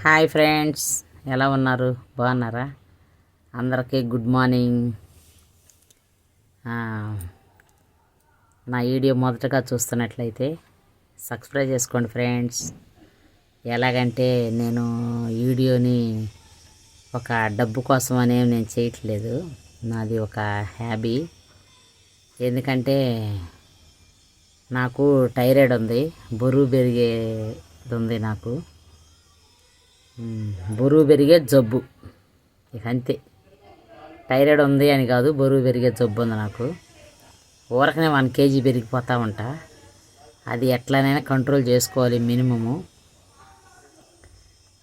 Hi friends, ఎలా ఉన్నారు? బాగున్నారా? అందరికీ గుడ్ మార్నింగ్. నా వీడియో మొదటగా చూస్తున్నట్లయితే సబ్స్క్రైబ్ చేసుకోండి ఫ్రెండ్స్. ఎలాగంటే నేను వీడియోని ఒక డబ్బు కోసం అనేవి నేను చేయట్లేదు. నాది ఒక హ్యాబీ. ఎందుకంటే నాకు థైరాయిడ్ ఉంది, బరువు పెరిగేది ఉంది. నాకు బరువు పెరిగే జబ్బు, ఇక అంతే. థైరాయిడ్ ఉంది అని కాదు, బరువు పెరిగే జబ్బు ఉంది నాకు. ఊరకనే 1 kg పెరిగిపోతూ ఉంటా. అది ఎట్లనైనా కంట్రోల్ చేసుకోవాలి మినిమము.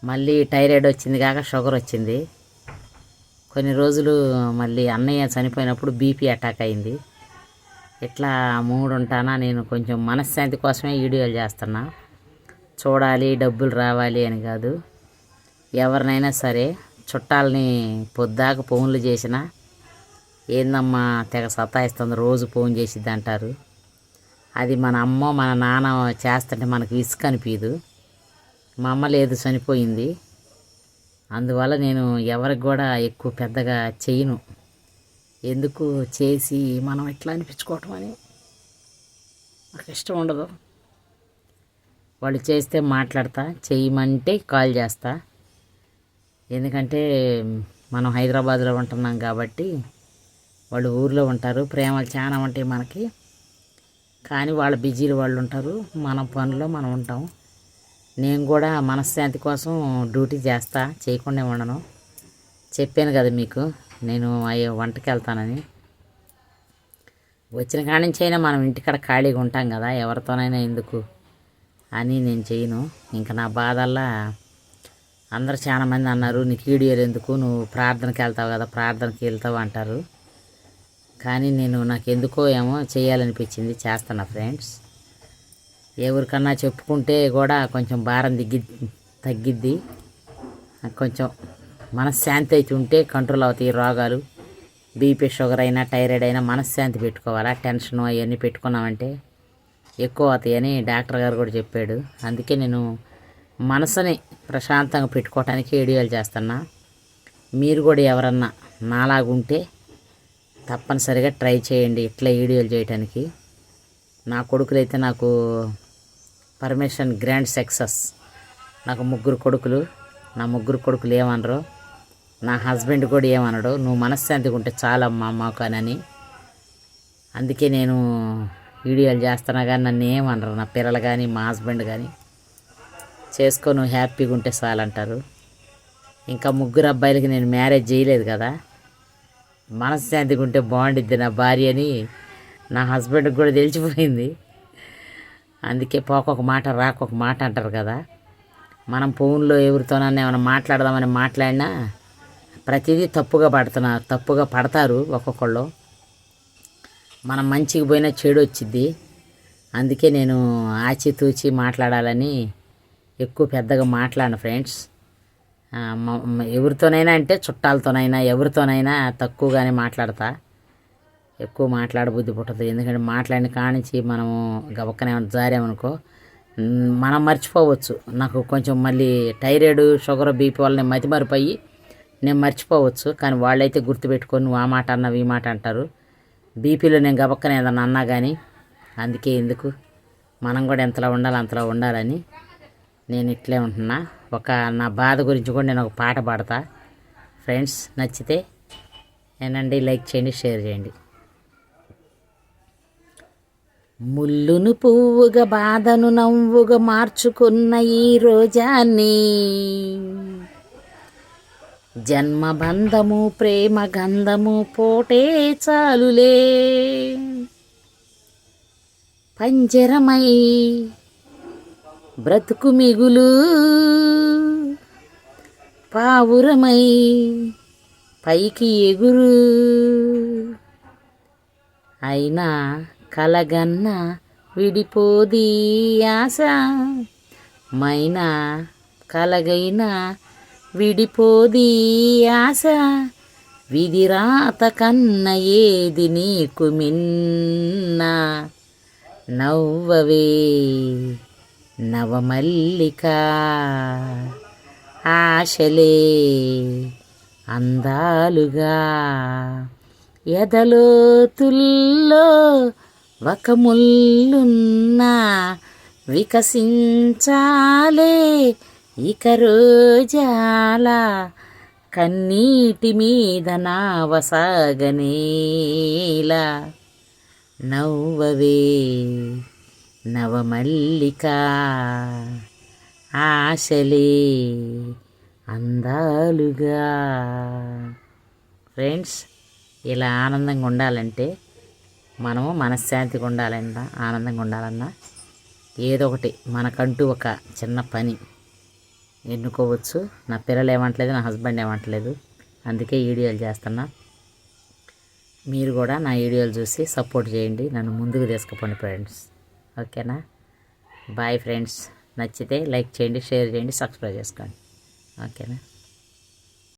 మళ్ళీ థైరాయిడ్ వచ్చింది కాక షుగర్ వచ్చింది. కొన్ని రోజులు మళ్ళీ అన్నయ్య చనిపోయినప్పుడు బీపీ అటాక్ అయింది. ఇట్లా 3 ఉంటానా. నేను కొంచెం మనశ్శాంతి కోసమే వీడియోలు చేస్తున్నా. చూడాలి, డబ్బులు రావాలి అని కాదు. ఎవరినైనా సరే, చుట్టాలని పొద్దాక ఫోన్లు చేసినా ఏందమ్మా తెగ సతాయిస్తుంది, రోజు ఫోన్ చేసిద్ది అంటారు. అది మన అమ్మ మన నాన్న చేస్తుంటే మనకు విసుగు అనిపించదు. మా అమ్మ లేదు, చనిపోయింది. అందువల్ల నేను ఎవరికి కూడా ఎక్కువ పెద్దగా చేయను. ఎందుకు చేసి మనం ఎట్లా అనిపించుకోవటం అని నాకు ఇష్టం ఉండదు. వాళ్ళు చేస్తే మాట్లాడతా, చేయమంటే కాల్ చేస్తా. ఎందుకంటే మనం హైదరాబాద్లో ఉంటున్నాం కాబట్టి వాళ్ళు ఊర్లో ఉంటారు. ప్రేమలు చాలా ఉంటాయి మనకి. కానీ వాళ్ళ బిజీలు వాళ్ళు ఉంటారు, మన పనిలో మనం ఉంటాం. నేను కూడా మనశ్శాంతి కోసం డ్యూటీ చేస్తా, చేయకుండా ఉండను. చెప్పాను కదా మీకు, నేను వంటకి వెళ్తానని. వచ్చిన కాడి నుంచి అయినా మనం ఇంటికాడ ఖాళీగా ఉంటాం కదా, ఎవరితోనైనా ఎందుకు అని నేను చేయను. ఇంకా నా బాధల్లా అందరు చాలామంది అన్నారు, నీకు వీడియోలు ఎందుకు, నువ్వు ప్రార్థనకి వెళ్తావు కదా, ప్రార్థనకి వెళ్తావు అంటారు. కానీ నాకు ఎందుకో ఏమో చేయాలనిపించింది, చేస్తున్నా ఫ్రెండ్స్. ఎవరికన్నా చెప్పుకుంటే కూడా కొంచెం భారం తగ్గిద్ది. కొంచెం మనశ్శాంతి అయితే ఉంటే కంట్రోల్ అవుతాయి రోగాలు. బీపీ, షుగర్ అయినా, థైరాయిడ్ అయినా మనశ్శాంతి పెట్టుకోవాలా. టెన్షన్ అవన్నీ పెట్టుకున్నామంటే ఎక్కువ అవుతాయని డాక్టర్ గారు కూడా చెప్పాడు. అందుకే నేను మనసుని ప్రశాంతంగా పెట్టుకోవటానికి వీడియోలు చేస్తున్నా. మీరు కూడా ఎవరన్నా నాలాగుంటే తప్పనిసరిగా ట్రై చేయండి ఇట్లా వీడియోలు చేయడానికి. నా కొడుకులైతే నాకు పర్మిషన్ గ్రాండ్ సక్సెస్. నాకు 3 కొడుకులు. నా 3 కొడుకులు ఏమనరు, నా హస్బెండ్ కూడా ఏమనడు. నువ్వు మనశ్శాంతిగా ఉంటే చాలమ్మా మాకు అని. అందుకే నేను వీడియోలు చేస్తున్నా. కానీ నన్ను ఏమనరు నా పిల్లలు కానీ మా హస్బెండ్ కానీ. చేసుకో, నువ్వు హ్యాపీగా ఉంటే చాలంటారు. ఇంకా 3 అబ్బాయిలకి నేను మ్యారేజ్ చేయలేదు కదా. మనశ్శాంతిగా ఉంటే బాగుండిద్ది నా భార్య అని నా హస్బెండ్కి కూడా తెలిసిపోయింది. అందుకే పోకొక మాట రాకొక మాట అంటారు కదా. మనం ఫోన్లో ఎవరితోనన్నా ఏమైనా మాట్లాడదామని మాట్లాడినా ప్రతిదీ తప్పుగా పడతారు ఒక్కొక్కళ్ళు. మనం మంచిగా పోయినా చెడు వచ్చిద్ది. అందుకే నేను ఆచితూచి మాట్లాడాలని ఎక్కువ పెద్దగా మాట్లాడను ఫ్రెండ్స్. ఎవరితోనైనా అంటే చుట్టాలతోనైనా ఎవరితోనైనా తక్కువగానే మాట్లాడతా. ఎక్కువ మాట్లాడబుద్ధి పుట్టదు. ఎందుకంటే మాట్లాడిన కానించి మనము గబక్కనే జారామనుకో మనం మర్చిపోవచ్చు. నాకు కొంచెం మళ్ళీ థైరాయిడ్, షుగర్, బీపీ వల్ల నేను మతిమరిపోయి నేను మర్చిపోవచ్చు. కానీ వాళ్ళైతే గుర్తుపెట్టుకొని నువ్వు ఆ మాట అన్నావు ఈ మాట అంటారు. బీపీలో నేను గబక్కనే ఏదన్నా అన్నా కానీ అందుకే ఎందుకు, మనం కూడా ఎంతలా ఉండాలి అంతలా ఉండాలని నేను ఇట్లే ఉంటున్నా. నా బాధ గురించి కూడా నేను ఒక పాట పాడతా ఫ్రెండ్స్. నచ్చితే ఏనండి లైక్ చేయండి, షేర్ చేయండి. ముల్లును పువ్వుగా బాధను నవ్వుగా మార్చుకున్న ఈ రోజాన్ని, జన్మబంధము ప్రేమ గంధము పోటే చాలులే. పంజరమై బ్రతుకు మిగులు పావురమై పైకి ఎగురు, అయినా కలగన్న విడిపోది ఆశ, మైనా కలగైనా విడిపోది ఆశ. విధిరాత కన్న ఏది నీకు మిన్న, నవ్వవే నవమల్లిక. ఆశలే అందాలుగా ఎదలోతుల్లో ఒక ముల్లున్నా వికసించాలే ఇక రోజాల కన్నీటి మీద నావసాగనేలా నవ్వవే నవమల్లిక ఆశలే అందాలుగా. ఫ్రెండ్స్, ఇలా ఆనందంగా ఉండాలంటే మనము మనశ్శాంతిగా ఉండాలన్నా ఆనందంగా ఉండాలన్నా ఏదో ఒకటి మనకంటూ ఒక చిన్న పని ఎన్నుకోవచ్చు. నా పిల్లలు ఏమంటలేదు, నా హస్బెండ్ ఏమంటలేదు, అందుకే వీడియోలు చేస్తున్నా. మీరు కూడా నా వీడియోలు చూసి సపోర్ట్ చేయండి, నన్ను ముందుకు తీసుకుపోండి ఫ్రెండ్స్. ఓకేనా? Bye friends. నచ్చితే లైక్ చేయండి, షేర్ చేయండి, సబ్స్క్రైబ్ చేసుకోండి. ఓకేనా?